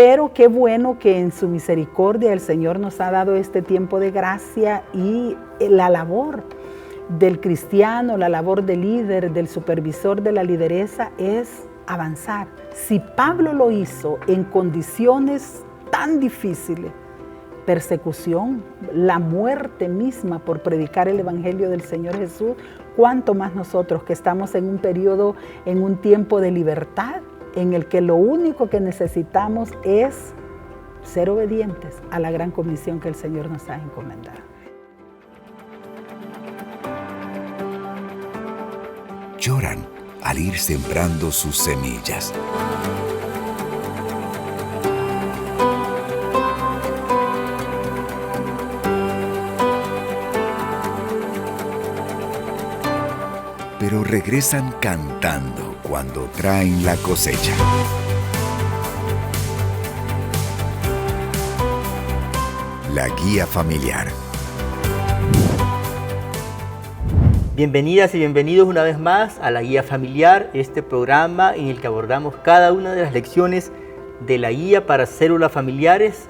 Pero qué bueno que en su misericordia el Señor nos ha dado este tiempo de gracia y la labor del cristiano, la labor del líder, del supervisor de la lideresa es avanzar. Si Pablo lo hizo en condiciones tan difíciles, persecución, la muerte misma por predicar el Evangelio del Señor Jesús, cuánto más nosotros que estamos en un periodo, en un tiempo de libertad, en el que lo único que necesitamos es ser obedientes a la gran comisión que el Señor nos ha encomendado. Lloran al ir sembrando sus semillas. Pero regresan cantando cuando traen la cosecha. La guía familiar. Bienvenidas y bienvenidos una vez más a La Guía Familiar, este programa en el que abordamos cada una de las lecciones de la guía para células familiares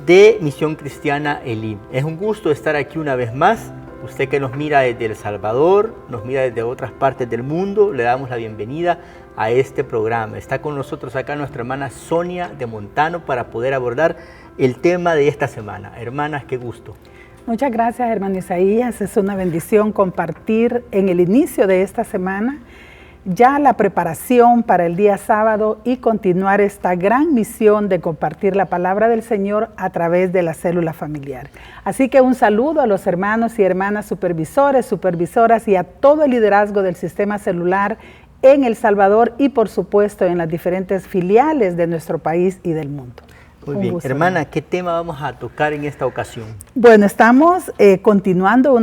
de Misión Cristiana Elim. Es un gusto estar aquí una vez más. Usted que nos mira desde El Salvador, nos mira desde otras partes del mundo, le damos la bienvenida a este programa. Está con nosotros acá nuestra hermana Sonia de Montano para poder abordar el tema de esta semana. Hermanas, qué gusto. Muchas gracias, hermano Isaías. Es una bendición compartir en el inicio de esta semana ya la preparación para el día sábado y continuar esta gran misión de compartir la palabra del Señor a través de la célula familiar. Así que un saludo a los hermanos y hermanas supervisores, supervisoras y a todo el liderazgo del sistema celular en El Salvador y por supuesto en las diferentes filiales de nuestro país y del mundo. Muy bien, hermana, ¿qué tema vamos a tocar en esta ocasión? Bueno, estamos continuando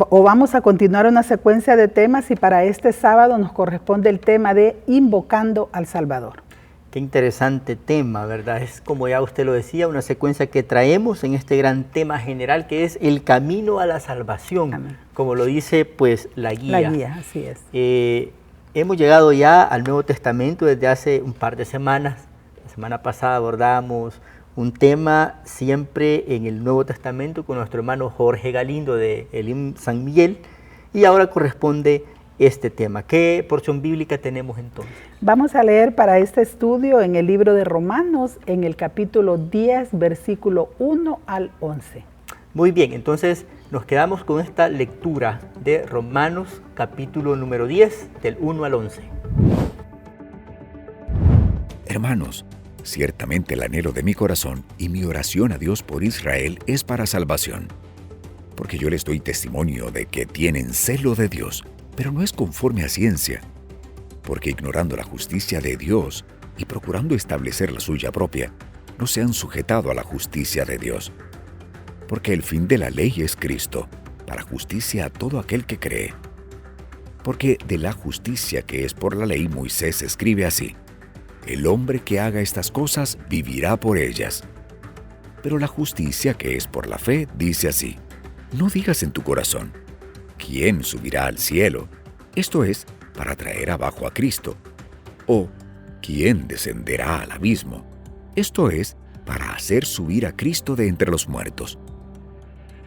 vamos a continuar una secuencia de temas y para este sábado nos corresponde el tema de Invocando al Salvador. Qué interesante tema, ¿verdad? Es como ya usted lo decía, una secuencia que traemos en este gran tema general que es el camino a la salvación, amén, como lo dice pues la guía. La guía, así es. Hemos llegado ya al Nuevo Testamento desde hace un par de semanas. La semana pasada abordamos un tema siempre en el Nuevo Testamento con nuestro hermano Jorge Galindo de Elim San Miguel y ahora corresponde este tema. ¿Qué porción bíblica tenemos entonces? Vamos a leer para este estudio en el libro de Romanos en el capítulo 10, versículo 1 al 11. Muy bien, entonces nos quedamos con esta lectura de Romanos capítulo número 10 del 1 al 11. Hermanos, ciertamente el anhelo de mi corazón y mi oración a Dios por Israel es para salvación. Porque yo les doy testimonio de que tienen celo de Dios, pero no es conforme a ciencia. Porque ignorando la justicia de Dios y procurando establecer la suya propia, no se han sujetado a la justicia de Dios. Porque el fin de la ley es Cristo, para justicia a todo aquel que cree. Porque de la justicia que es por la ley Moisés escribe así: el hombre que haga estas cosas vivirá por ellas. Pero la justicia que es por la fe dice así: no digas en tu corazón, ¿quién subirá al cielo? Esto es, para traer abajo a Cristo. O, ¿quién descenderá al abismo? Esto es, para hacer subir a Cristo de entre los muertos.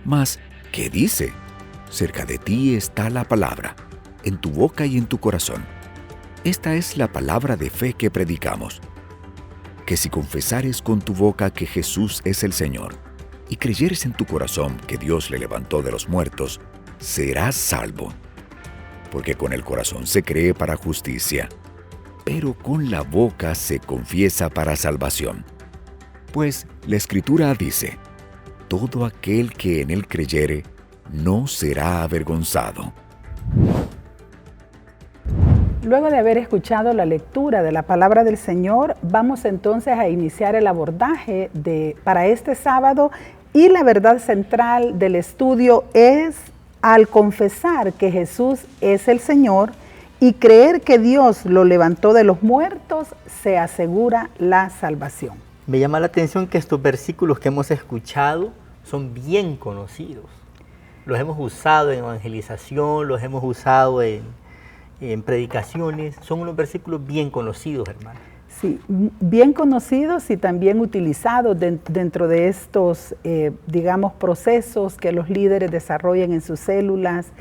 Mas, ¿qué dice? Cerca de ti está la palabra, en tu boca y en tu corazón. Esta es la palabra de fe que predicamos. Que si confesares con tu boca que Jesús es el Señor, y creyeres en tu corazón que Dios le levantó de los muertos, serás salvo. Porque con el corazón se cree para justicia, pero con la boca se confiesa para salvación. Pues la Escritura dice: todo aquel que en él creyere, no será avergonzado. Luego de haber escuchado la lectura de la palabra del Señor, vamos entonces a iniciar el abordaje para este sábado y la verdad central del estudio es: al confesar que Jesús es el Señor y creer que Dios lo levantó de los muertos, se asegura la salvación. Me llama la atención que estos versículos que hemos escuchado son bien conocidos. Los hemos usado en evangelización, los hemos usado en predicaciones. Son unos versículos bien conocidos, hermano. Sí, bien conocidos y también utilizados dentro de estos, digamos, procesos que los líderes desarrollan en sus células.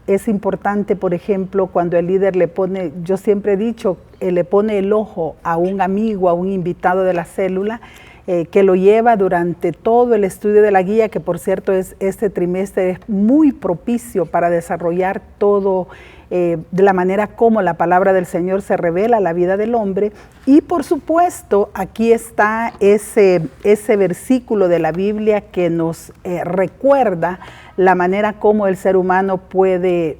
Es importante, por ejemplo, cuando el líder le pone, yo siempre he dicho, le pone el ojo a un amigo, a un invitado de la célula, que lo lleva durante todo el estudio de la guía, que por cierto este trimestre es muy propicio para desarrollar todo de la manera como la palabra del Señor se revela a la vida del hombre. Y por supuesto, aquí está ese versículo de la Biblia que nos recuerda la manera como el ser humano puede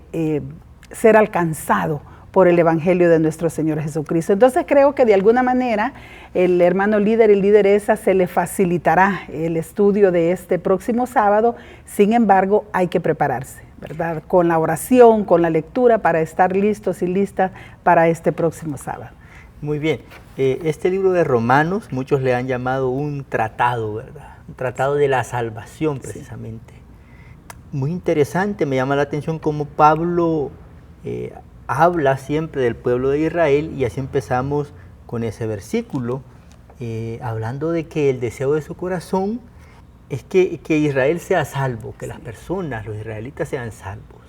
ser alcanzado por el Evangelio de nuestro Señor Jesucristo. Entonces creo que de alguna manera el hermano líder y lideresa se le facilitará el estudio de este próximo sábado. Sin embargo, hay que prepararse, ¿verdad? Con la oración, con la lectura, para estar listos y listas para este próximo sábado. Muy bien. Este libro de Romanos, muchos le han llamado un tratado, ¿verdad? Un tratado de la salvación, precisamente. Sí. Muy interesante, me llama la atención cómo Pablo habla siempre del pueblo de Israel, y así empezamos con ese versículo, hablando de que el deseo de su corazón es que Israel sea salvo, que las personas, los israelitas, sean salvos.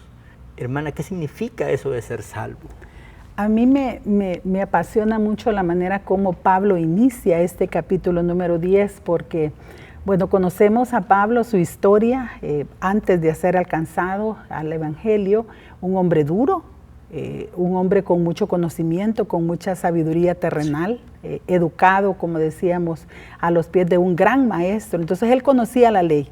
Hermana, ¿qué significa eso de ser salvo? A mí me apasiona mucho la manera como Pablo inicia este capítulo número 10, porque, bueno, conocemos a Pablo, su historia, antes de ser alcanzado al Evangelio, un hombre duro, un hombre con mucho conocimiento, con mucha sabiduría terrenal, educado, como decíamos, a los pies de un gran maestro. Entonces él conocía la ley.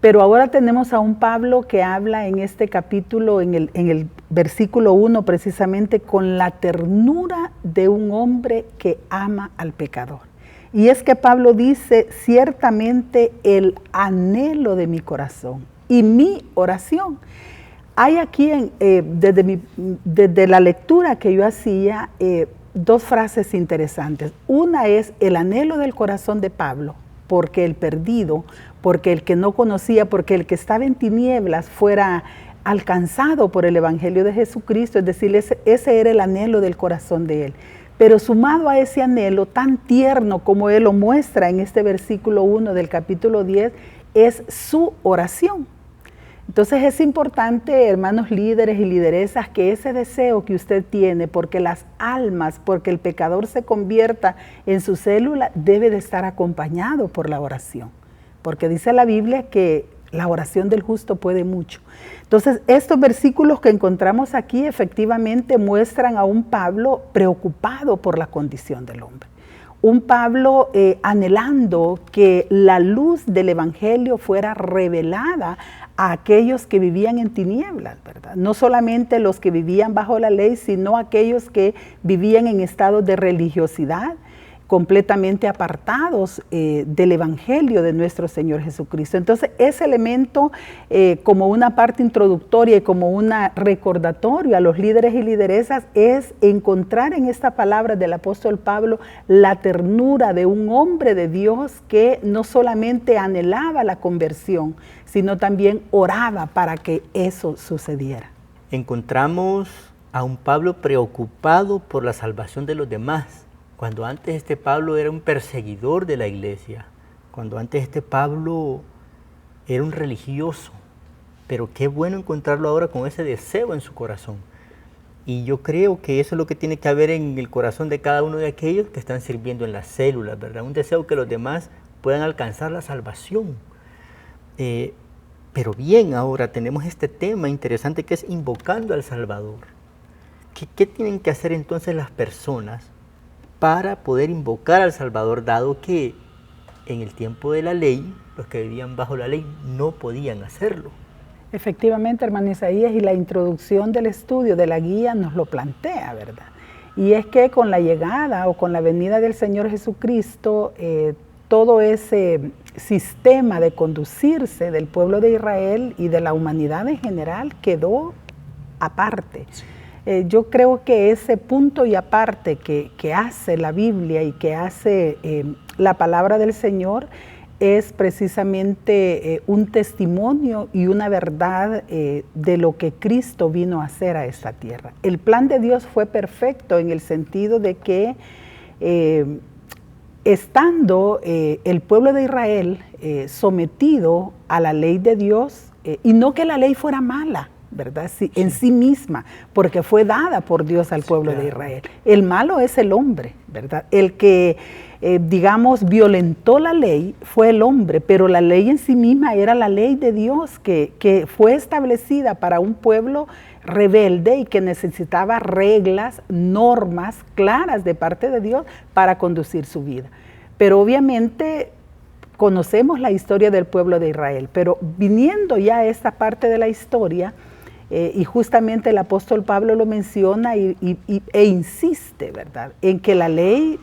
Pero ahora tenemos a un Pablo que habla en este capítulo, en el versículo 1, precisamente con la ternura de un hombre que ama al pecador. Y es que Pablo dice, ciertamente el anhelo de mi corazón y mi oración. Hay aquí, desde la lectura que yo hacía, dos frases interesantes. Una es el anhelo del corazón de Pablo, porque el perdido, porque el que no conocía, porque el que estaba en tinieblas fuera alcanzado por el Evangelio de Jesucristo, es decir, ese era el anhelo del corazón de él. Pero sumado a ese anhelo tan tierno como él lo muestra en este versículo 1 del capítulo 10, es su oración. Entonces es importante, hermanos líderes y lideresas, que ese deseo que usted tiene porque las almas, porque el pecador se convierta en su célula, debe de estar acompañado por la oración. Porque dice la Biblia que la oración del justo puede mucho. Entonces estos versículos que encontramos aquí efectivamente muestran a un Pablo preocupado por la condición del hombre. Un Pablo anhelando que la luz del Evangelio fuera revelada a aquellos que vivían en tinieblas, ¿verdad? No solamente los que vivían bajo la ley, sino aquellos que vivían en estados de religiosidad, completamente apartados del Evangelio de nuestro Señor Jesucristo. Entonces, ese elemento como una parte introductoria y como un recordatorio a los líderes y lideresas es encontrar en esta palabra del apóstol Pablo la ternura de un hombre de Dios que no solamente anhelaba la conversión, sino también oraba para que eso sucediera. Encontramos a un Pablo preocupado por la salvación de los demás. Cuando antes este Pablo era un perseguidor de la iglesia, cuando antes este Pablo era un religioso, pero qué bueno encontrarlo ahora con ese deseo en su corazón. Y yo creo que eso es lo que tiene que haber en el corazón de cada uno de aquellos que están sirviendo en las células, ¿verdad? Un deseo que los demás puedan alcanzar la salvación. Pero bien, ahora tenemos este tema interesante que es invocando al Salvador. ¿Qué tienen que hacer entonces las personas para poder invocar al Salvador, dado que en el tiempo de la ley, los que vivían bajo la ley no podían hacerlo? Efectivamente, hermano Isaías, y la introducción del estudio de la guía nos lo plantea, ¿verdad? Y es que con la llegada o con la venida del Señor Jesucristo, todo ese sistema de conducirse del pueblo de Israel y de la humanidad en general quedó aparte. Yo creo que ese punto y aparte que hace la Biblia y que hace la palabra del Señor es precisamente un testimonio y una verdad de lo que Cristo vino a hacer a esta tierra. El plan de Dios fue perfecto en el sentido de que estando el pueblo de Israel sometido a la ley de Dios, y no que la ley fuera mala, ¿verdad? Sí, en sí misma, porque fue dada por Dios al pueblo de Israel. El malo es el hombre, ¿verdad? El que, digamos, violentó la ley fue el hombre, pero la ley en sí misma era la ley de Dios que fue establecida para un pueblo rebelde y que necesitaba reglas, normas claras de parte de Dios para conducir su vida. Pero obviamente conocemos la historia del pueblo de Israel, pero viniendo ya a esta parte de la historia, y justamente el apóstol Pablo lo menciona e insiste, ¿verdad?, en que la ley,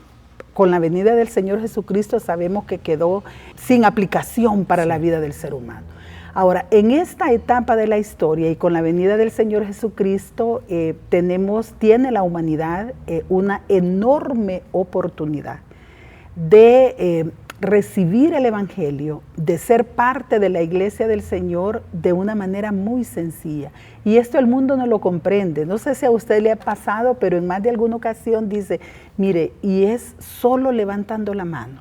con la venida del Señor Jesucristo, sabemos que quedó sin aplicación para la vida del ser humano. Ahora, en esta etapa de la historia y con la venida del Señor Jesucristo, tiene la humanidad una enorme oportunidad de recibir el Evangelio, de ser parte de la iglesia del Señor de una manera muy sencilla. Y esto el mundo no lo comprende. No sé si a usted le ha pasado, pero en más de alguna ocasión dice, mire, y es solo levantando la mano,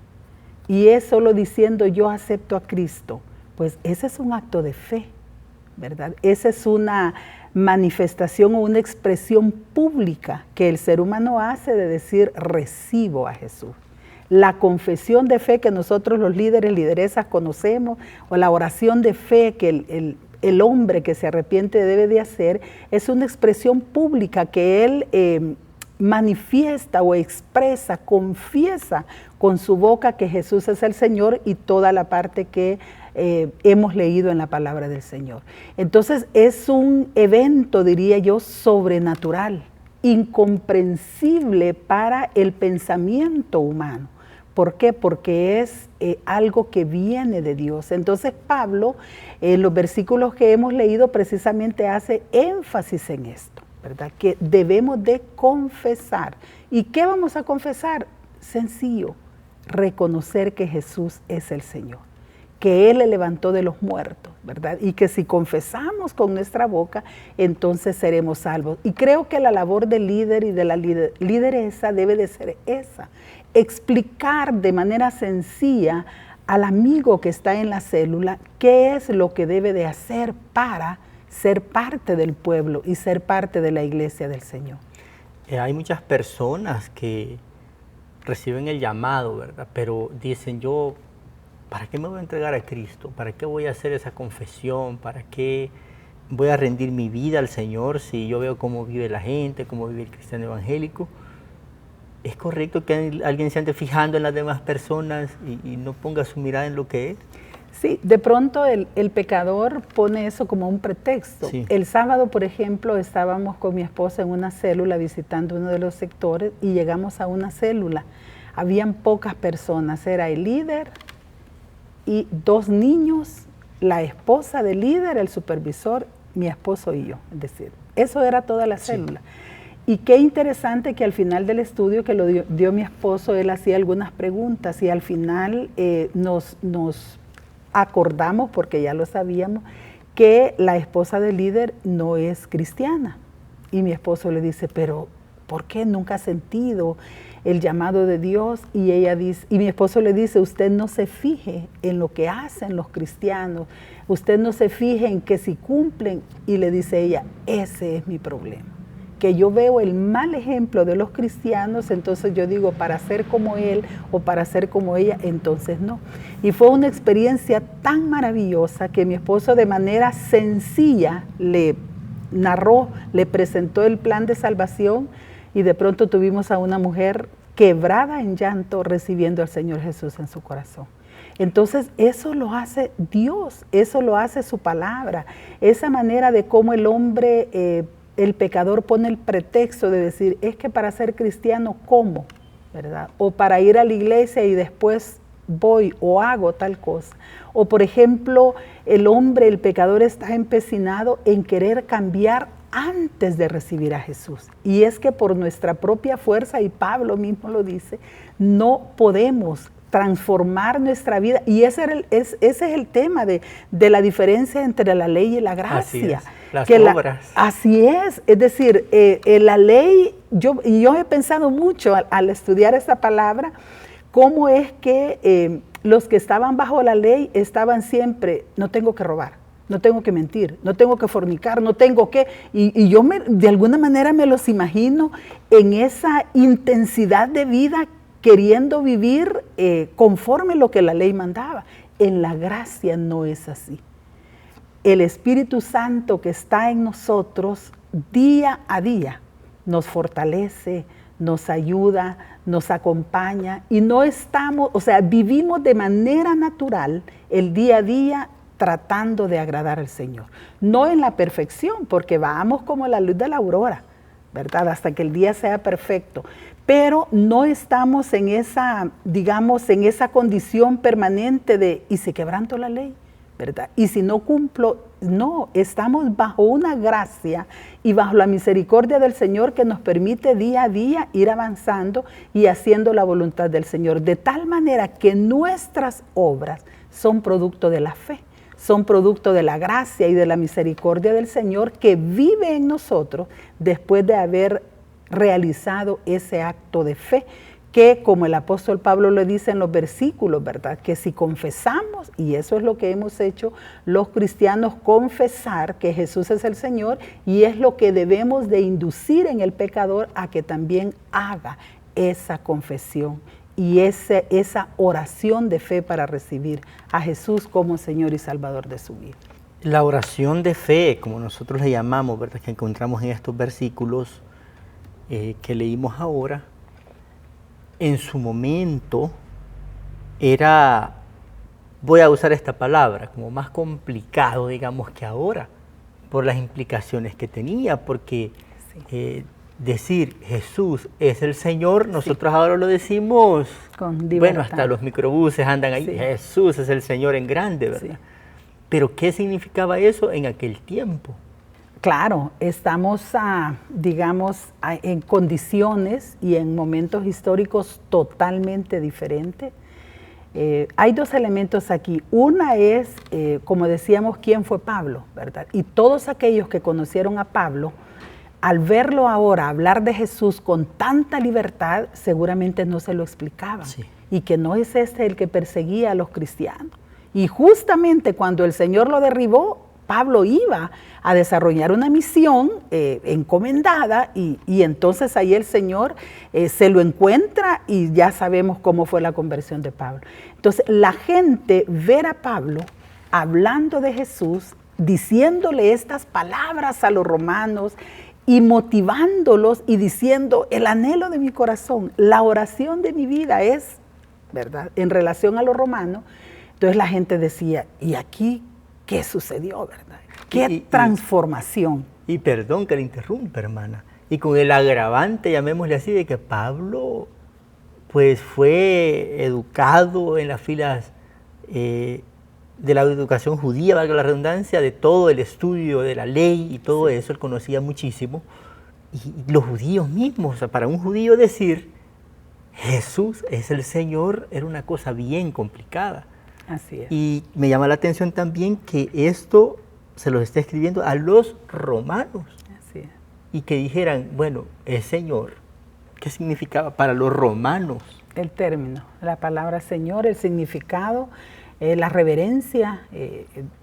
y es solo diciendo yo acepto a Cristo. Pues ese es un acto de fe, ¿verdad? Esa es una manifestación o una expresión pública que el ser humano hace de decir recibo a Jesús. La confesión de fe que nosotros los líderes, lideresas conocemos, o la oración de fe que el hombre que se arrepiente debe de hacer, es una expresión pública que él manifiesta o expresa, confiesa con su boca que Jesús es el Señor y toda la parte que hemos leído en la palabra del Señor. Entonces es un evento, diría yo, sobrenatural, incomprensible para el pensamiento humano. ¿Por qué? Porque es algo que viene de Dios. Entonces Pablo, en los versículos que hemos leído, precisamente hace énfasis en esto, ¿verdad? Que debemos de confesar. ¿Y qué vamos a confesar? Sencillo, reconocer que Jesús es el Señor, que Él le levantó de los muertos, ¿verdad? Y que si confesamos con nuestra boca, entonces seremos salvos. Y creo que la labor del líder y de la lideresa debe de ser esa, explicar de manera sencilla al amigo que está en la célula qué es lo que debe de hacer para ser parte del pueblo y ser parte de la iglesia del Señor. Hay muchas personas que reciben el llamado, ¿verdad? Pero dicen, yo, ¿para qué me voy a entregar a Cristo? ¿Para qué voy a hacer esa confesión? ¿Para qué voy a rendir mi vida al Señor si yo veo cómo vive la gente, cómo vive el cristiano evangélico? ¿Es correcto que alguien se ande fijando en las demás personas y no ponga su mirada en lo que es? Sí, de pronto el pecador pone eso como un pretexto. Sí. El sábado, por ejemplo, estábamos con mi esposa en una célula visitando uno de los sectores y llegamos a una célula. Habían pocas personas, era el líder y 2 niños, la esposa del líder, el supervisor, mi esposo y yo. Es decir, eso era toda la célula. Y qué interesante que al final del estudio que lo dio mi esposo, él hacía algunas preguntas y al final nos acordamos, porque ya lo sabíamos, que la esposa del líder no es cristiana. Y mi esposo le dice, pero ¿por qué nunca ha sentido el llamado de Dios? Y ella dice, y mi esposo le dice, usted no se fije en lo que hacen los cristianos, usted no se fije en que si cumplen. Y le dice ella, ese es mi problema, que yo veo el mal ejemplo de los cristianos, entonces yo digo, para ser como él o para ser como ella, entonces no. Y fue una experiencia tan maravillosa que mi esposo de manera sencilla le narró, le presentó el plan de salvación y de pronto tuvimos a una mujer quebrada en llanto recibiendo al Señor Jesús en su corazón. Entonces eso lo hace Dios, eso lo hace su palabra, esa manera de cómo el hombre, el pecador pone el pretexto de decir, es que para ser cristiano, ¿cómo? ¿Verdad? O para ir a la iglesia y después voy o hago tal cosa. O por ejemplo, el hombre, el pecador está empecinado en querer cambiar antes de recibir a Jesús. Y es que por nuestra propia fuerza, y Pablo mismo lo dice, no podemos transformar nuestra vida. Y ese es el tema de la diferencia entre la ley y la gracia. Las obras. Así es decir, la ley, yo he pensado mucho al estudiar esta palabra, cómo es que los que estaban bajo la ley estaban siempre, no tengo que robar, no tengo que mentir, no tengo que fornicar, no tengo que, y yo de alguna manera me los imagino en esa intensidad de vida queriendo vivir conforme lo que la ley mandaba. En la gracia no es así. El Espíritu Santo que está en nosotros día a día nos fortalece, nos ayuda, nos acompaña y no estamos, o sea, vivimos de manera natural el día a día tratando de agradar al Señor. No en la perfección, porque vamos como la luz de la aurora, ¿verdad? Hasta que el día sea perfecto. Pero no estamos en esa, digamos, en esa condición permanente de, ¿y si quebranto la ley? ¿Verdad? Y si no cumplo, no, estamos bajo una gracia y bajo la misericordia del Señor que nos permite día a día ir avanzando y haciendo la voluntad del Señor, de tal manera que nuestras obras son producto de la fe, son producto de la gracia y de la misericordia del Señor que vive en nosotros después de haber realizado ese acto de fe, que como el apóstol Pablo le dice en los versículos, ¿verdad? Que si confesamos, y eso es lo que hemos hecho los cristianos, confesar que Jesús es el Señor, y es lo que debemos de inducir en el pecador a que también haga esa confesión y esa oración de fe para recibir a Jesús como Señor y Salvador de su vida. La oración de fe, como nosotros le llamamos, ¿verdad? Que encontramos en estos versículos que leímos ahora, en su momento era, voy a usar esta palabra, como más complicado, digamos, que ahora, por las implicaciones que tenía, porque decir Jesús es el Señor, nosotros ahora lo decimos, bueno, hasta los microbuses andan ahí, Jesús es el Señor en grande, ¿verdad? Sí. Pero ¿qué significaba eso en aquel tiempo? Claro, estamos, digamos, en condiciones y en momentos históricos totalmente diferentes. Hay dos elementos aquí. Una es, como decíamos, ¿quién fue Pablo? ¿Verdad? Y todos aquellos que conocieron a Pablo, al verlo ahora hablar de Jesús con tanta libertad, seguramente no se lo explicaban. Sí. Y que no es el que perseguía a los cristianos. Y justamente cuando el Señor lo derribó, Pablo iba a desarrollar una misión encomendada y entonces ahí el Señor se lo encuentra y ya sabemos cómo fue la conversión de Pablo. Entonces la gente ver a Pablo hablando de Jesús, diciéndole estas palabras a los romanos y motivándolos y diciendo el anhelo de mi corazón, la oración de mi vida es, ¿verdad?, en relación a los romanos. Entonces la gente decía, ¿y aquí qué sucedió, verdad? ¿Qué transformación? Y perdón que le interrumpa, hermana. Y con el agravante, llamémosle así, de que Pablo pues fue educado en las filas de la educación judía, valga la redundancia, de todo el estudio de la ley y todo eso, él conocía muchísimo. Y los judíos mismos, o sea, para un judío decir Jesús es el Señor era una cosa bien complicada. Así es. Y me llama la atención también que esto se los está escribiendo a los romanos. Así es. Y que dijeran, bueno, el Señor, ¿qué significaba para los romanos? El término, la palabra Señor, el significado, la reverencia,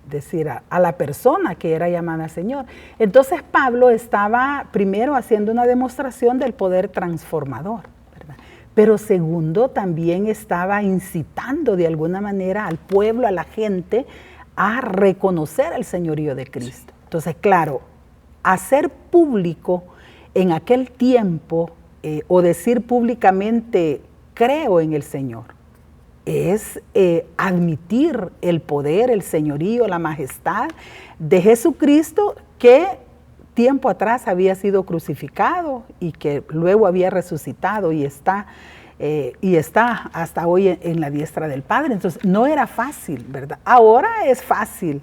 decir a la persona que era llamada Señor. Entonces Pablo estaba primero haciendo una demostración del poder transformador, ¿verdad? Pero segundo, también estaba incitando de alguna manera al pueblo, a la gente, a reconocer el señorío de Cristo. Entonces, claro, hacer público en aquel tiempo o decir públicamente, creo en el Señor, es admitir el poder, el señorío, la majestad de Jesucristo que tiempo atrás había sido crucificado y que luego había resucitado y está y está hasta hoy en la diestra del Padre. Entonces no era fácil, ¿verdad? Ahora es fácil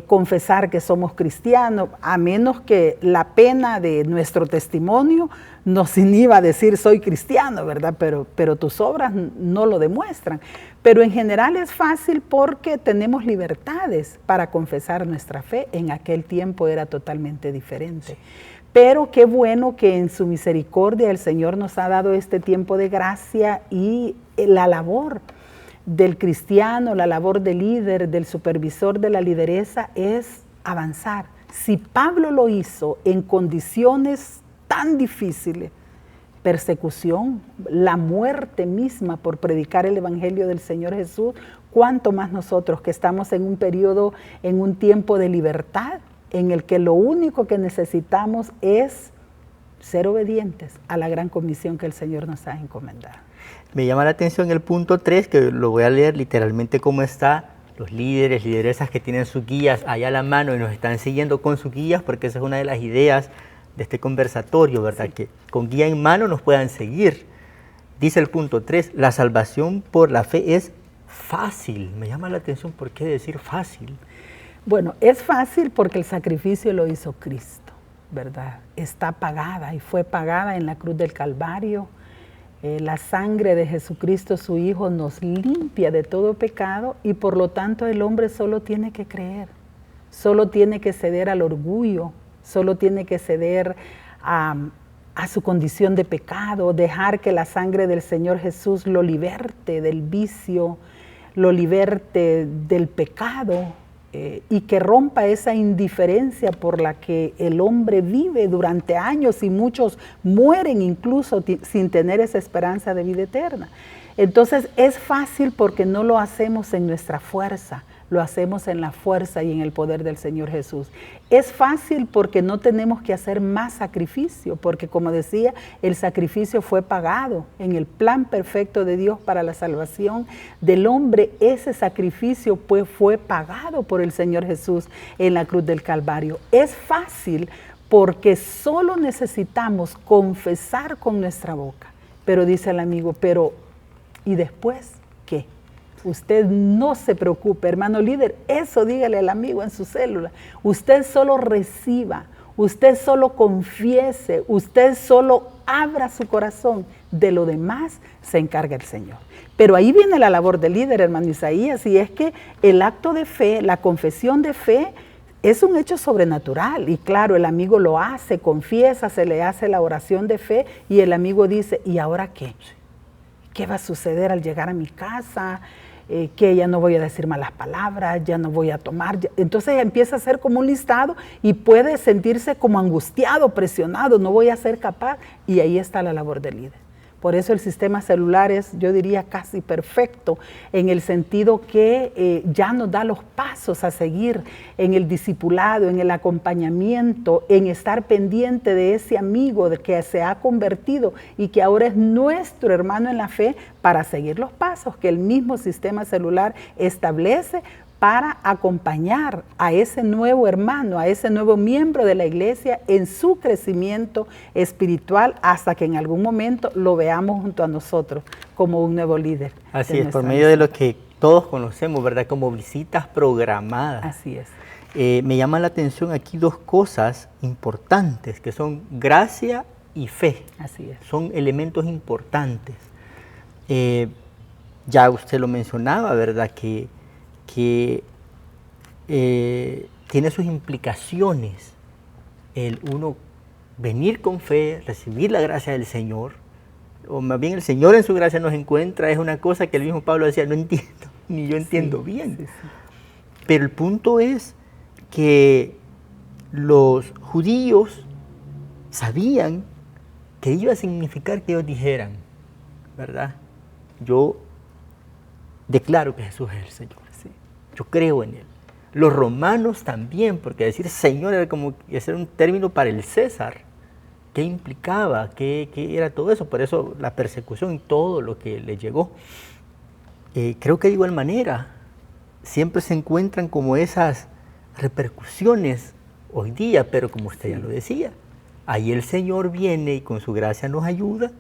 confesar que somos cristianos, a menos que la pena de nuestro testimonio nos inhiba a decir soy cristiano, ¿verdad? Pero tus obras no lo demuestran. Pero en general es fácil porque tenemos libertades para confesar nuestra fe. En aquel tiempo era totalmente diferente. Pero qué bueno que en su misericordia el Señor nos ha dado este tiempo de gracia, y la labor del cristiano, la labor del líder, del supervisor de la lideresa es avanzar. Si Pablo lo hizo en condiciones tan difíciles, persecución, la muerte misma por predicar el Evangelio del Señor Jesús, ¿cuánto más nosotros que estamos en un periodo, en un tiempo de libertad, en el que lo único que necesitamos es ser obedientes a la gran comisión que el Señor nos ha encomendado? Me llama la atención el punto 3, que lo voy a leer literalmente como está. Los líderes, lideresas que tienen sus guías allá a la mano y nos están siguiendo con sus guías, porque esa es una de las ideas de este conversatorio, ¿verdad? Sí. Que con guía en mano nos puedan seguir. Dice el punto 3, la salvación por la fe es fácil. Me llama la atención, ¿por qué decir fácil? Bueno, es fácil porque el sacrificio lo hizo Cristo, ¿verdad? Está pagada y fue pagada en la cruz del Calvario. La sangre de Jesucristo, su Hijo, nos limpia de todo pecado, y por lo tanto el hombre solo tiene que creer, solo tiene que ceder al orgullo, solo tiene que ceder a su condición de pecado, dejar que la sangre del Señor Jesús lo liberte del vicio, lo liberte del pecado, y que rompa esa indiferencia por la que el hombre vive durante años, y muchos mueren incluso sin tener esa esperanza de vida eterna. Entonces es fácil porque no lo hacemos en nuestra fuerza, lo hacemos en la fuerza y en el poder del Señor Jesús. Es fácil porque no tenemos que hacer más sacrificio, porque como decía, el sacrificio fue pagado en el plan perfecto de Dios para la salvación del hombre. Ese sacrificio fue pagado por el Señor Jesús en la cruz del Calvario. Es fácil porque solo necesitamos confesar con nuestra boca. Pero dice el amigo, ¿y después qué? Usted no se preocupe, hermano líder, eso dígale al amigo en su célula. Usted solo reciba, usted solo confiese, usted solo abra su corazón. De lo demás se encarga el Señor. Pero ahí viene la labor del líder, hermano Isaías, y es que el acto de fe, la confesión de fe, es un hecho sobrenatural. Y claro, el amigo lo hace, confiesa, se le hace la oración de fe, y el amigo dice, ¿y ahora qué? ¿Qué va a suceder al llegar a mi casa? Que ya no voy a decir malas palabras, ya no voy a tomar. Entonces empieza a ser como un listado y puede sentirse como angustiado, presionado, no voy a ser capaz. Y ahí está la labor del líder. Por eso el sistema celular es, yo diría, casi perfecto, en el sentido que ya nos da los pasos a seguir en el discipulado, en el acompañamiento, en estar pendiente de ese amigo de que se ha convertido y que ahora es nuestro hermano en la fe, para seguir los pasos que el mismo sistema celular establece para acompañar a ese nuevo hermano, a ese nuevo miembro de la iglesia en su crecimiento espiritual, hasta que en algún momento lo veamos junto a nosotros como un nuevo líder. Así es, por medio de lo que todos conocemos, ¿verdad? Como visitas programadas. Así es. Me llama la atención aquí dos cosas importantes, que son gracia y fe. Así es. Son elementos importantes. Ya usted lo mencionaba, ¿verdad? Que tiene sus implicaciones el uno venir con fe, recibir la gracia del Señor, o más bien el Señor en su gracia nos encuentra. Es una cosa que el mismo Pablo decía, no entiendo, ni yo entiendo bien. Sí. Pero el punto es que los judíos sabían que iba a significar que ellos dijeran, ¿verdad? Yo declaro que Jesús es el Señor. Yo creo en Él. Los romanos también, porque decir Señor era como hacer un término para el César. ¿Qué implicaba? ¿Qué era todo eso? Por eso la persecución y todo lo que le llegó. Creo que de igual manera siempre se encuentran como esas repercusiones hoy día, pero como usted ya lo decía, ahí el Señor viene y con su gracia nos ayuda,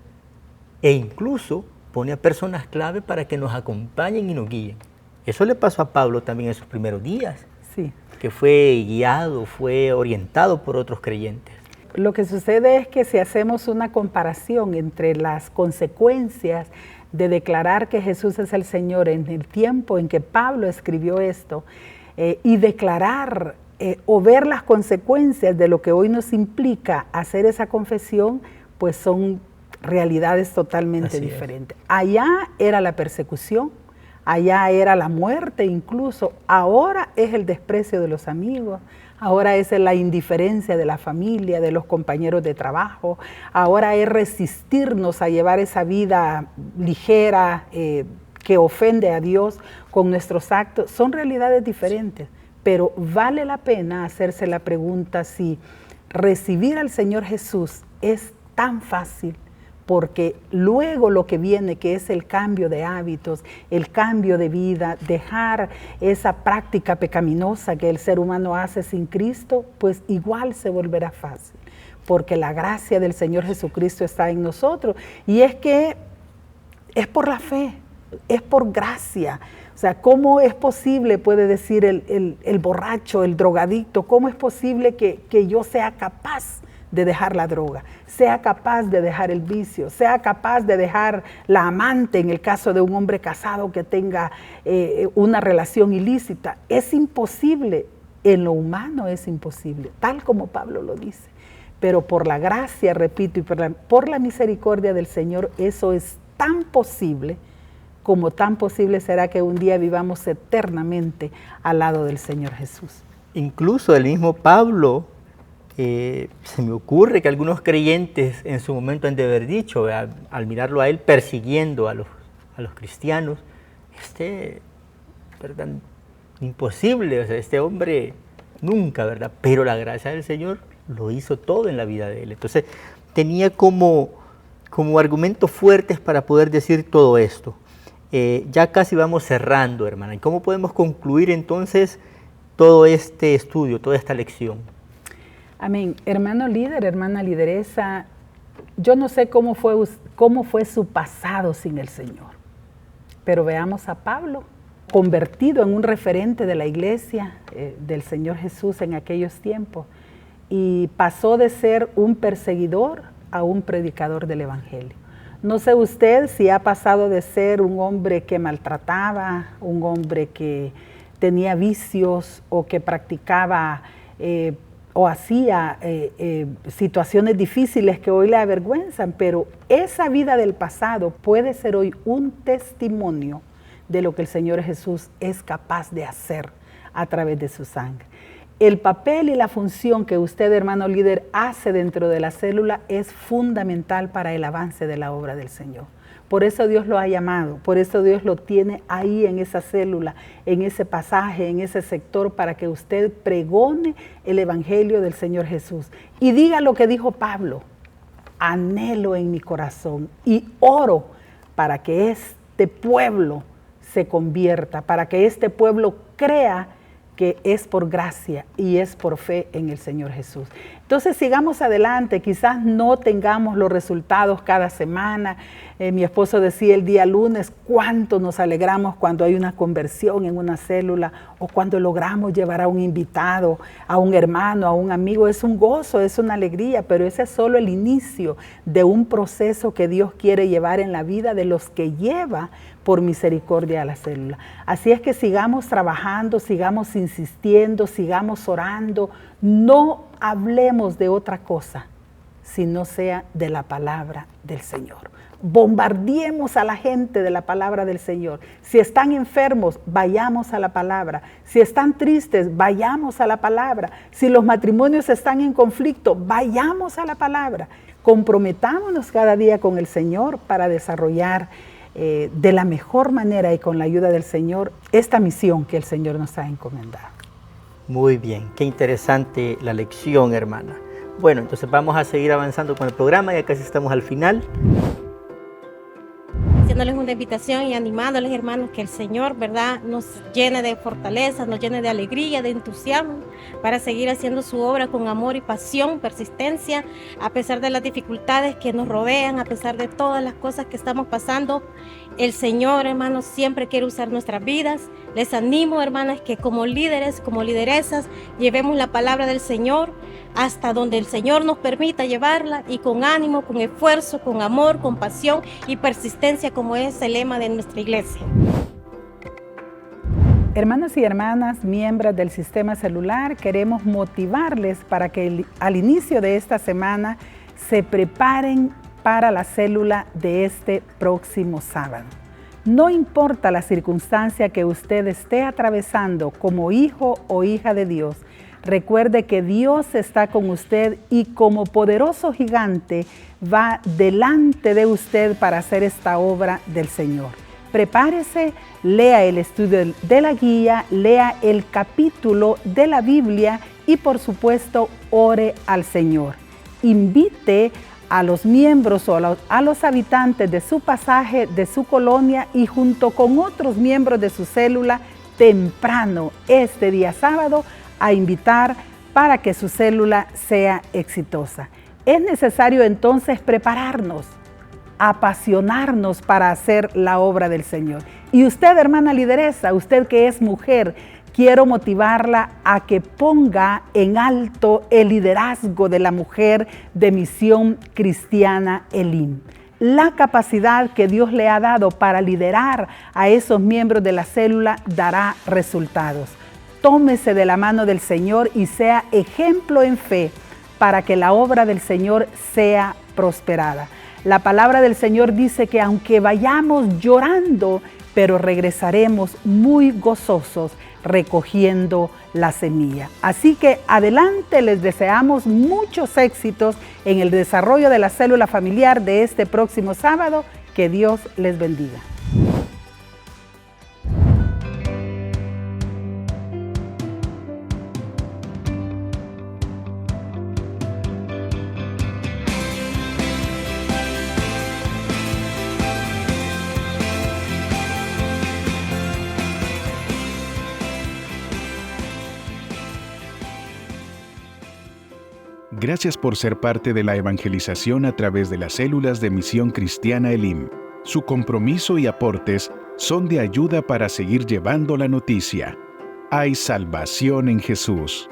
e incluso pone a personas clave para que nos acompañen y nos guíen. Eso le pasó a Pablo también en sus primeros días, Sí. que fue guiado, fue orientado por otros creyentes. Lo que sucede es que si hacemos una comparación entre las consecuencias de declarar que Jesús es el Señor en el tiempo en que Pablo escribió esto y declarar o ver las consecuencias de lo que hoy nos implica hacer esa confesión, pues son realidades totalmente diferentes. Allá era la persecución, allá era la muerte incluso, ahora es el desprecio de los amigos, ahora es la indiferencia de la familia, de los compañeros de trabajo, ahora es resistirnos a llevar esa vida ligera que ofende a Dios con nuestros actos. Son realidades diferentes, pero vale la pena hacerse la pregunta si recibir al Señor Jesús es tan fácil, porque luego lo que viene, que es el cambio de hábitos, el cambio de vida, dejar esa práctica pecaminosa que el ser humano hace sin Cristo, pues igual se volverá fácil, porque la gracia del Señor Jesucristo está en nosotros. Y es que es por la fe, es por gracia. O sea, ¿cómo es posible, puede decir el borracho, el drogadicto, cómo es posible que yo sea capaz de dejar la droga, sea capaz de dejar el vicio, sea capaz de dejar la amante en el caso de un hombre casado que tenga una relación ilícita? Es imposible, en lo humano es imposible, tal como Pablo lo dice. Pero por la gracia, repito, y por la misericordia del Señor, eso es tan posible como tan posible será que un día vivamos eternamente al lado del Señor Jesús. Incluso el mismo Pablo, se me ocurre que algunos creyentes en su momento han de haber dicho, al mirarlo a él persiguiendo a los cristianos, ¿verdad? Imposible, o sea, este hombre nunca, ¿verdad? Pero la gracia del Señor lo hizo todo en la vida de él. Entonces tenía como argumentos fuertes para poder decir todo esto. Ya casi vamos cerrando, hermana. ¿Y cómo podemos concluir entonces todo este estudio, toda esta lección? Amén. Hermano líder, hermana lideresa, yo no sé cómo fue su pasado sin el Señor, pero veamos a Pablo, convertido en un referente de la iglesia del Señor Jesús en aquellos tiempos, y pasó de ser un perseguidor a un predicador del Evangelio. No sé usted si ha pasado de ser un hombre que maltrataba, un hombre que tenía vicios o que practicaba o hacía situaciones difíciles que hoy le avergüenzan, pero esa vida del pasado puede ser hoy un testimonio de lo que el Señor Jesús es capaz de hacer a través de su sangre. El papel y la función que usted, hermano líder, hace dentro de la célula es fundamental para el avance de la obra del Señor. Por eso Dios lo ha llamado, por eso Dios lo tiene ahí en esa célula, en ese pasaje, en ese sector, para que usted pregone el Evangelio del Señor Jesús. Y diga lo que dijo Pablo: anhelo en mi corazón y oro para que este pueblo se convierta, para que este pueblo crea que es por gracia y es por fe en el Señor Jesús. Entonces sigamos adelante, quizás no tengamos los resultados cada semana. Mi esposo decía el día lunes cuánto nos alegramos cuando hay una conversión en una célula o cuando logramos llevar a un invitado, a un hermano, a un amigo. Es un gozo, es una alegría, pero ese es solo el inicio de un proceso que Dios quiere llevar en la vida de los que lleva por misericordia a la célula. Así es que sigamos trabajando, sigamos insistiendo, sigamos orando. No hablemos de otra cosa, si no sea de la palabra del Señor. Bombardeemos a la gente de la palabra del Señor. Si están enfermos, vayamos a la palabra. Si están tristes, vayamos a la palabra. Si los matrimonios están en conflicto, vayamos a la palabra. Comprometámonos cada día con el Señor para desarrollar de la mejor manera y con la ayuda del Señor esta misión que el Señor nos ha encomendado. Muy bien, qué interesante la lección, hermana. Bueno, entonces vamos a seguir avanzando con el programa, ya casi estamos al final. haciéndoles una invitación y animándoles, hermanos, que el Señor, ¿verdad?, nos llene de fortaleza, nos llene de alegría, de entusiasmo, para seguir haciendo su obra con amor y pasión, persistencia, a pesar de las dificultades que nos rodean, a pesar de todas las cosas que estamos pasando. El Señor, hermanos, siempre quiere usar nuestras vidas. Les animo, hermanas, que como líderes, como lideresas, llevemos la palabra del Señor hasta donde el Señor nos permita llevarla, y con ánimo, con esfuerzo, con amor, con pasión y persistencia, como es el lema de nuestra iglesia. Hermanos y hermanas, miembros del sistema celular, queremos motivarles para que al inicio de esta semana se preparen para la célula de este próximo sábado. No importa la circunstancia que usted esté atravesando como hijo o hija de Dios, recuerde que Dios está con usted y como poderoso gigante va delante de usted para hacer esta obra del Señor. Prepárese, lea el estudio de la guía, lea el capítulo de la Biblia y por supuesto ore al Señor. Invite a los miembros o a los habitantes de su pasaje, de su colonia, y junto con otros miembros de su célula temprano este día sábado a invitar para que su célula sea exitosa. Es necesario entonces prepararnos, apasionarnos para hacer la obra del Señor. Y usted, hermana lideresa, usted que es mujer, quiero motivarla a que ponga en alto el liderazgo de la mujer de Misión Cristiana Elim. La capacidad que Dios le ha dado para liderar a esos miembros de la célula dará resultados. Tómese de la mano del Señor y sea ejemplo en fe para que la obra del Señor sea prosperada. La palabra del Señor dice que aunque vayamos llorando, pero regresaremos muy gozosos recogiendo la semilla. Así que adelante, les deseamos muchos éxitos en el desarrollo de la célula familiar de este próximo sábado. Que Dios les bendiga. Gracias por ser parte de la evangelización a través de las células de Misión Cristiana Elim. Su compromiso y aportes son de ayuda para seguir llevando la noticia. Hay salvación en Jesús.